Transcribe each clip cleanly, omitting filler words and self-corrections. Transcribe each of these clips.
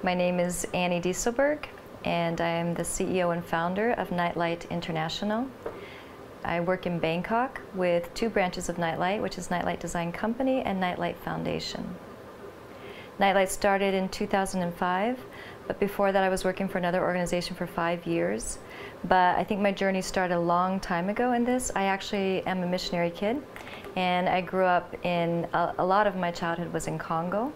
My name is Annie Dieselberg, and I am the CEO and founder of Nightlight International. I work in Bangkok with two branches of Nightlight, which is Nightlight Design Company and Nightlight Foundation. Nightlight started in 2005, but before that I was working for another organization for 5 years. But I think my journey started a long time ago in this. I actually am a missionary kid, and I grew up in, a lot of my childhood was in Congo,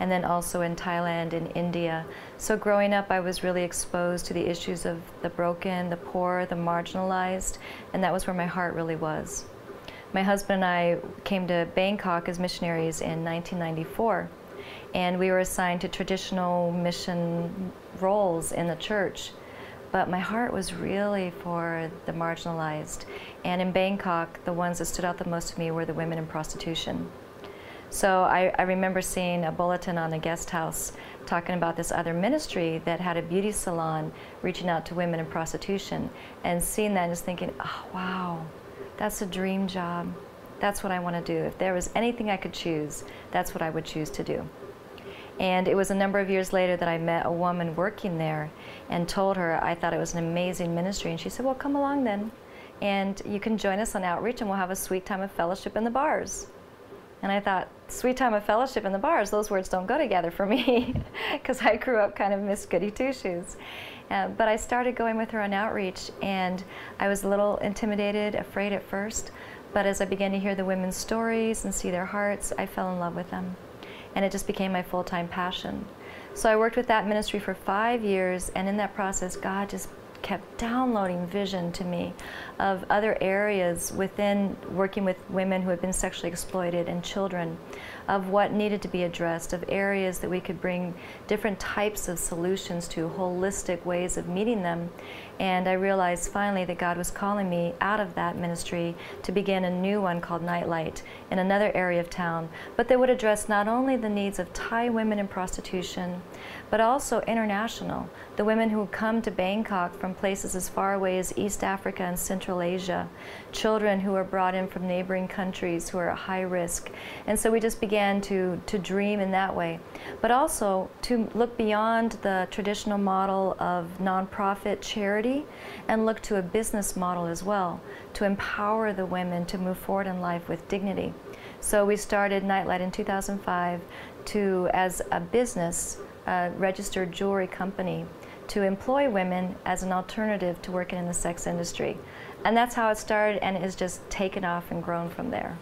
and then also in Thailand and India. So growing up I was really exposed to the issues of the broken, the poor, the marginalized, and that was where my heart really was. My husband and I came to Bangkok as missionaries in 1994. And we were assigned to traditional mission roles in the church. But my heart was really for the marginalized. And in Bangkok, the ones that stood out the most to me were the women in prostitution. So I remember seeing a bulletin on the guest house talking about this other ministry that had a beauty salon reaching out to women in prostitution. And seeing that and just thinking, oh, wow, that's a dream job. That's what I want to do. If there was anything I could choose, that's what I would choose to do. And it was a number of years later that I met a woman working there and told her I thought it was an amazing ministry. And she said, well, come along then, and you can join us on outreach and we'll have a sweet time of fellowship in the bars. And I thought, sweet time of fellowship in the bars, those words don't go together for me, because I grew up kind of Miss Goody Two-Shoes. But I started going with her on outreach, and I was a little intimidated, afraid at first. But as I began to hear the women's stories and see their hearts, I fell in love with them. And it just became my full-time passion. So I worked with that ministry for 5 years, and in that process, God just kept downloading vision to me of other areas within working with women who had been sexually exploited and children, of what needed to be addressed, of areas that we could bring different types of solutions to, holistic ways of meeting them. And I realized finally that God was calling me out of that ministry to begin a new one called Nightlight in another area of town, but that would address not only the needs of Thai women in prostitution, but also international, the women who come to Bangkok from places as far away as East Africa and Central Asia, children who are brought in from neighboring countries who are at high risk. And so we just began to dream in that way, but also to look beyond the traditional model of nonprofit charity and look to a business model as well, to empower the women to move forward in life with dignity. So we started Nightlight in 2005 as a business, a registered jewelry company, to employ women as an alternative to working in the sex industry. And that's how it started, and it has just taken off and grown from there.